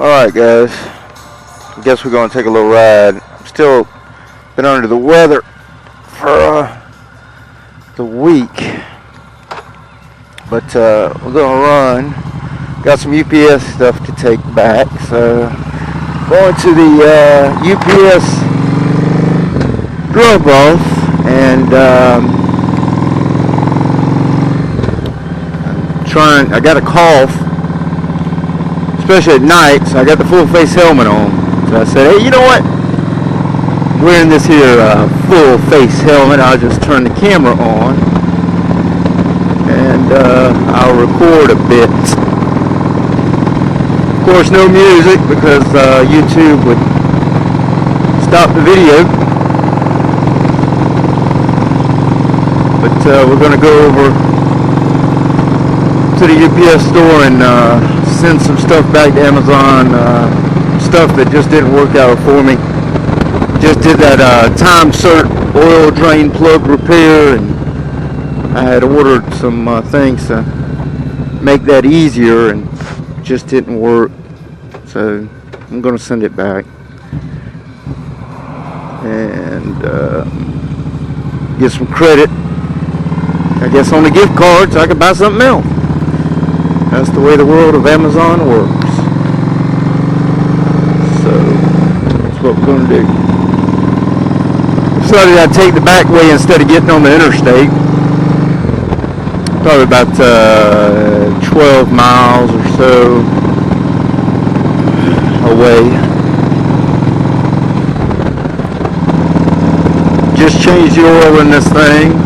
Alright guys, I guess we're going to take a little ride. I'm still been under the weather for the week, but we're going to run. Got some UPS stuff to take back, so going to the UPS drop-off, and I got a cough, especially at night, so I got the full face helmet on. So I said, hey, you know what? Wearing this here full face helmet, I'll just turn the camera on and I'll record a bit. Of course, no music because YouTube would stop the video. But we're going to go over to the UPS store and send some stuff back to Amazon, stuff that just didn't work out for me. Just did that time cert oil drain plug repair, and I had ordered some things to make that easier, and it just didn't work, so I'm going to send it back and get some credit, I guess, on the gift card so I can buy something else. That's the way the world of Amazon works. So that's what we're going to do. Decided I'd take the back way instead of getting on the interstate. Probably about 12 miles or so away. Just changed the oil in this thing.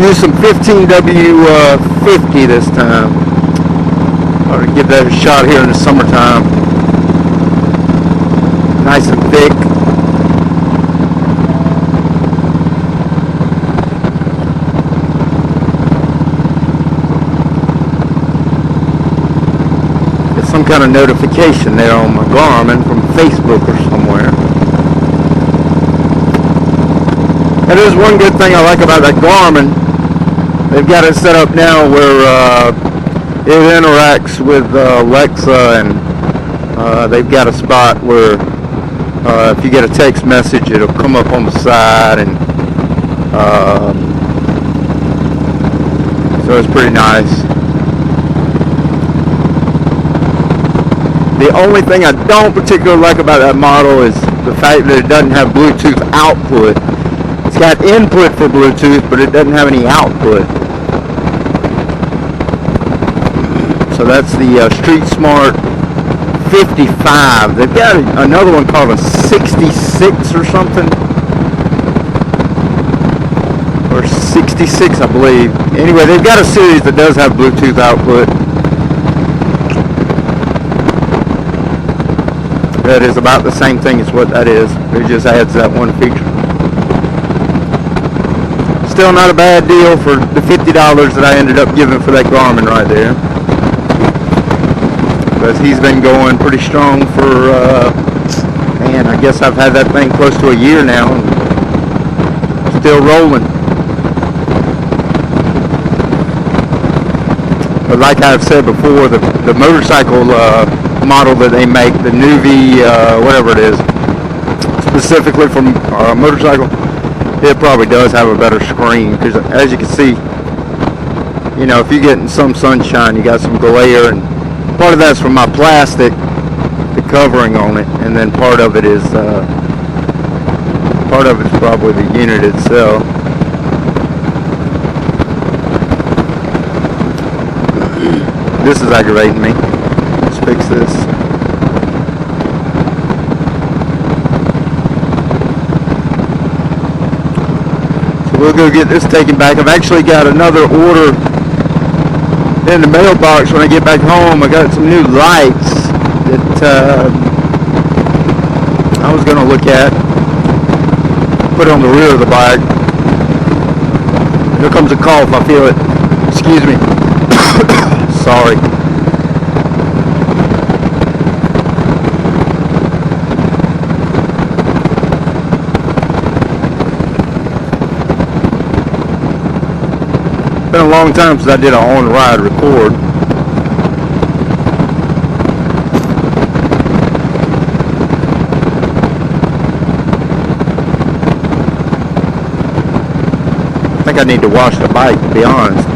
Use some 15W50 this time. Ought to give that a shot here in the summertime. Nice and thick. There's some kind of notification there on my Garmin from Facebook or somewhere. That is one good thing I like about that Garmin. They've got it set up now where it interacts with Alexa, and they've got a spot where if you get a text message, it'll come up on the side, and so it's pretty nice. The only thing I don't particularly like about that model is the fact that it doesn't have Bluetooth output. It's got input for Bluetooth, but it doesn't have any output. So that's the Street Smart 55. They've got another one called a 66 or something. Or 66, I believe. Anyway, they've got a series that does have Bluetooth output. That is about the same thing as what that is. It just adds that one feature. Still not a bad deal for the $50 that I ended up giving for that Garmin right there. Because he's been going pretty strong for, man, I guess I've had that thing close to a year now, and still rolling. But like I've said before, the motorcycle model that they make, the Nuvi, whatever it is, specifically for motorcycle, it probably does have a better screen, because as you can see, you know, if you're getting some sunshine, you got some glare, and part of that's from my plastic, the covering on it, and then part of it is probably the unit itself. This is aggravating me. Let's fix this. We'll go get this taken back. I've actually got another order in the mailbox when I get back home. I got some new lights that I was going to look at. Put on the rear of the bike. Here comes a cough. I feel it. Excuse me. Sorry. Been a long time since I did an on-ride record. I need to wash the bike, to be honest.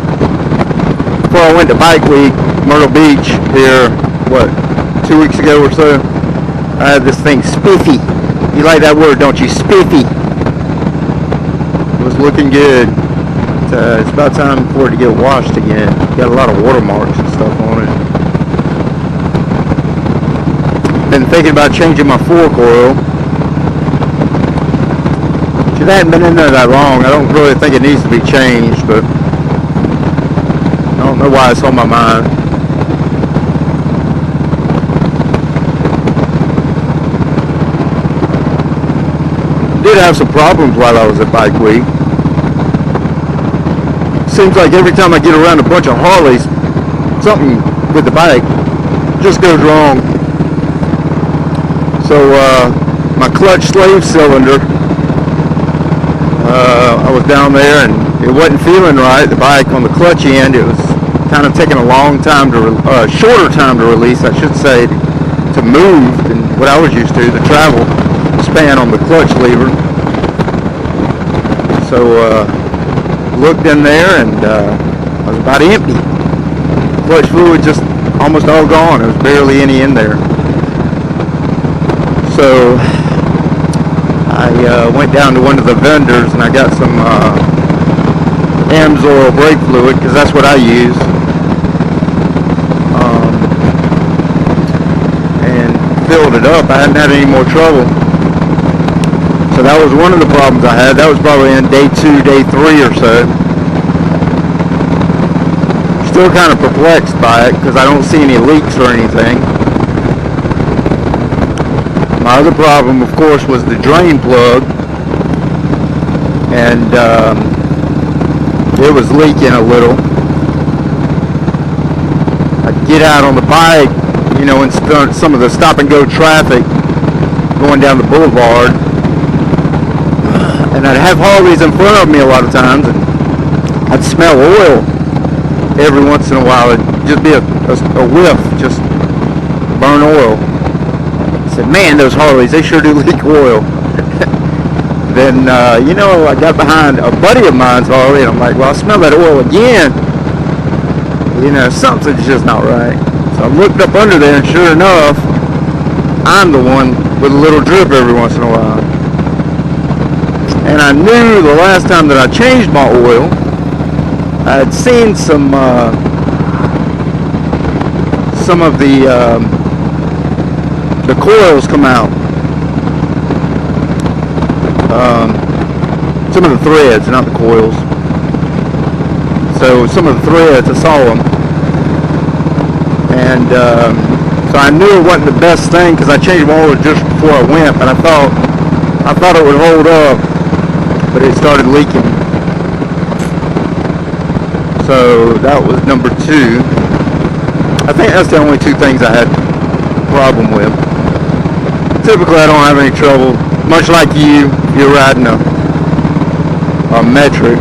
Before I went to Bike Week, Myrtle Beach here, 2 weeks ago or so, I had this thing spiffy. You like that word, don't you? Spiffy. It was looking good. It's about time for it to get washed again. Got a lot of watermarks and stuff on it. Been thinking about changing my fork oil. It hadn't been in there that long. I don't really think it needs to be changed, but I don't know why it's on my mind. Did have some problems while I was at Bike Week. Seems like every time I get around a bunch of Harleys, something with the bike just goes wrong. So my clutch slave cylinder, I was down there and it wasn't feeling right. The bike on the clutch end, it was kind of taking a long time shorter time to release, I should say, to move than what I was used to, the travel span on the clutch lever. So looked in there and I was about empty. Clutch fluid just almost all gone. There was barely any in there. So I went down to one of the vendors and I got some AMSOIL brake fluid, because that's what I use, and filled it up. I hadn't had any more trouble. So that was one of the problems I had. That was probably in day 2, day 3 or so. Still kind of perplexed by it because I don't see any leaks or anything. My other problem, of course, was the drain plug, and it was leaking a little. I'd get out on the bike, you know, in some of the stop and go traffic going down the boulevard, and I'd have Harleys in front of me a lot of times, and I'd smell oil every once in a while. It'd just be a whiff, just burn oil. I said, man, those Harleys, they sure do leak oil. Then, you know, I got behind a buddy of mine's Harley, and I'm like, well, I smell that oil again. You know, something's just not right. So I looked up under there, and sure enough, I'm the one with a little drip every once in a while. And I knew the last time that I changed my oil, I had seen some of the coils come out. Some of the threads, not the coils. So some of the threads, I saw them. And so I knew it wasn't the best thing, because I changed my oil just before I went, but I thought it would hold up, but it started leaking. So that was number 2. I think that's the only 2 things I had a problem with. Typically I don't have any trouble. Much like you're riding a metric.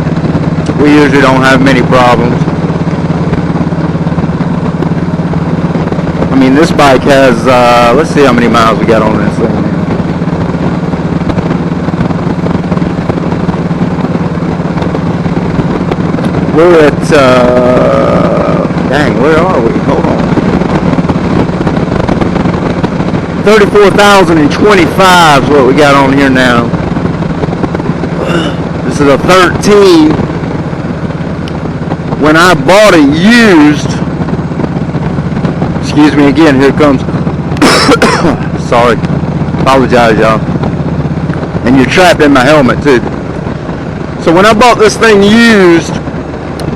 We usually don't have many problems. I mean, this bike has, let's see how many miles we got on this thing now. We're at, dang, where are we? Hold on. 34,025 is what we got on here now. This is a 13. When I bought it used, excuse me again, here it comes. Sorry. Apologize, y'all. And you're trapped in my helmet, too. So when I bought this thing used,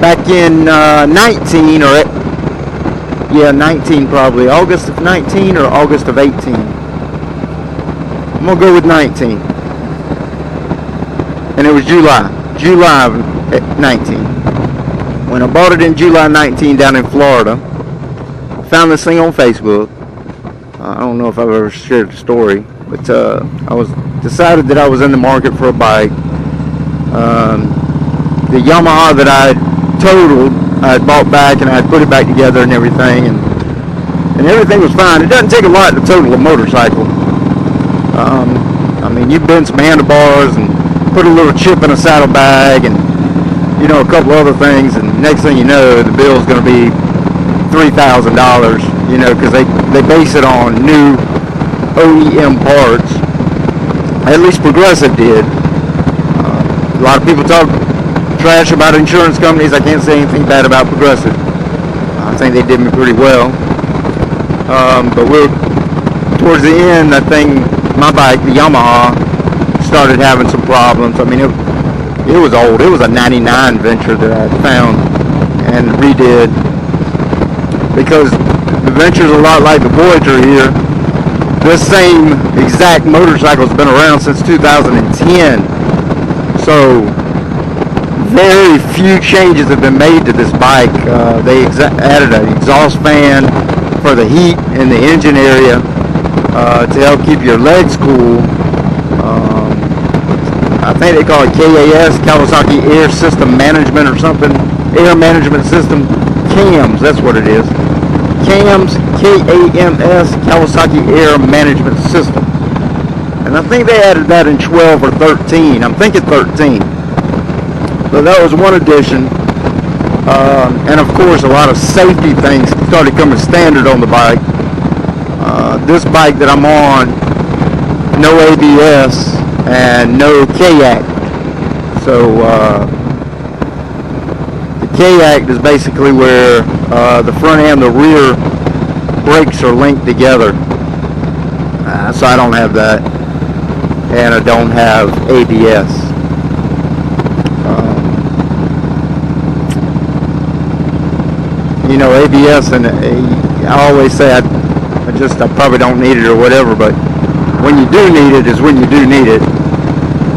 back in 19, or 19 probably, August of 19 or August of 18. I'm gonna go with 19. And it was July of 19. When I bought it in July 19 down in Florida, found this thing on Facebook. I don't know if I've ever shared the story, but I was decided that I was in the market for a bike. The Yamaha that I had totaled, I had bought back, and I had put it back together and everything, and everything was fine. It doesn't take a lot to total a motorcycle. I mean, you bend some handlebars and put a little chip in a saddlebag and a couple other things, and next thing you know, the bill's going to be $3,000, because they base it on new OEM parts. At least Progressive did. A lot of people talk trash about insurance companies. I can't say anything bad about Progressive. I think they did me pretty well. But we're towards the end. I think my bike, the Yamaha, started having some problems. I mean, it was old. It was a 99 Venture that I found and redid, because the Venture's a lot like the Voyager here. This same exact motorcycle's been around since 2010. So very few changes have been made to this bike. They added an exhaust fan for the heat in the engine area to help keep your legs cool. I think they call it KAS, Kawasaki Air System Management or something. Air Management System. CAMS, that's what it is. CAMS, K-A-M-S, Kawasaki Air Management System. And I think they added that in 12 or 13. I'm thinking 13. So that was one addition. And of course, a lot of safety things started coming standard on the bike. This bike that I'm on, no ABS and no K-Act. So the K-Act is basically where the front and the rear brakes are linked together. So I don't have that, and I don't have ABS. ABS, and I always say I probably don't need it or whatever, but when you do need it is when you do need it.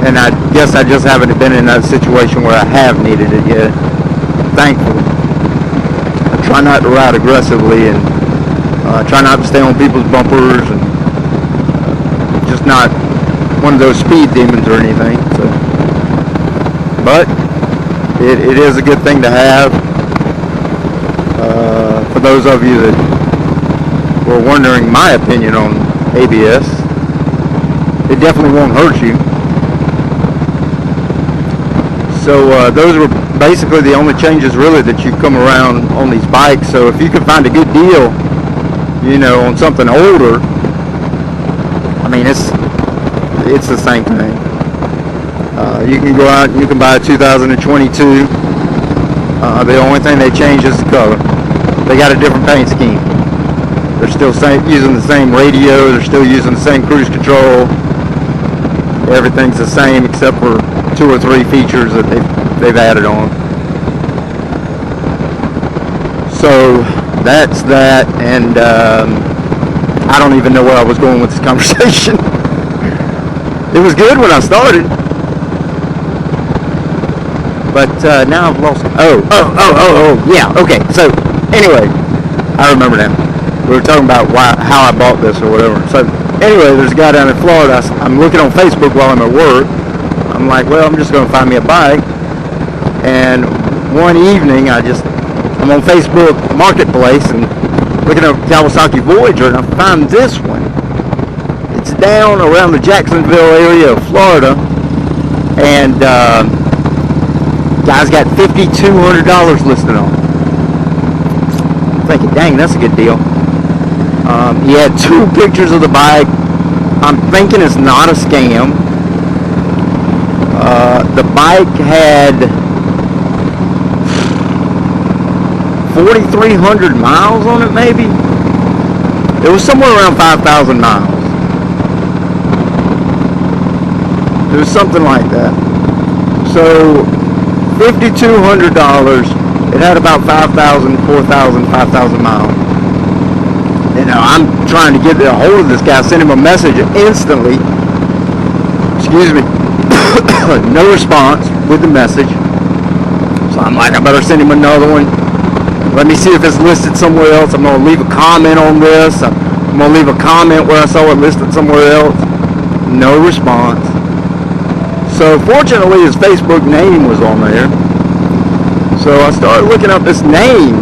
And I guess I just haven't been in that situation where I have needed it yet, thankfully. I try not to ride aggressively, and try not to stay on people's bumpers, and just not one of those speed demons or anything. So, but it is a good thing to have. For those of you that were wondering my opinion on ABS, it definitely won't hurt you. So those were basically the only changes really that you come around on these bikes. So if you can find a good deal, on something older, I mean, it's the same thing. You can go out and you can buy a 2022. The only thing they change is the color. They got a different paint scheme. They're still using the same radio. They're still using the same cruise control. Everything's the same except for 2 or 3 features that they've added on. So that's that, and I don't even know where I was going with this conversation. It was good when I started, but now I've lost it. Oh, yeah, okay. So anyway, I remember now. We were talking about how I bought this or whatever. So anyway, there's a guy down in Florida. I'm looking on Facebook while I'm at work. I'm like, well, I'm just going to find me a bike. And one evening, I'm on Facebook Marketplace and looking at Kawasaki Voyager, and I found this one. It's down around the Jacksonville area of Florida, and guy's got $5,200 listed on it. I'm thinking, dang, that's a good deal. He had 2 pictures of the bike. I'm thinking it's not a scam. The bike had 4,300 miles on it, maybe. It was somewhere around 5,000 miles. It was something like that. So $5,200. It had about 5,000, 4,000, 5,000 miles. I'm trying to get a hold of this guy, send him a message instantly. Excuse me. No response with the message. So I'm like, I better send him another one. Let me see if it's listed somewhere else. I'm going to leave a comment on this. I'm going to leave a comment where I saw it listed somewhere else. No response. So fortunately his Facebook name was on there. So I started looking up this name.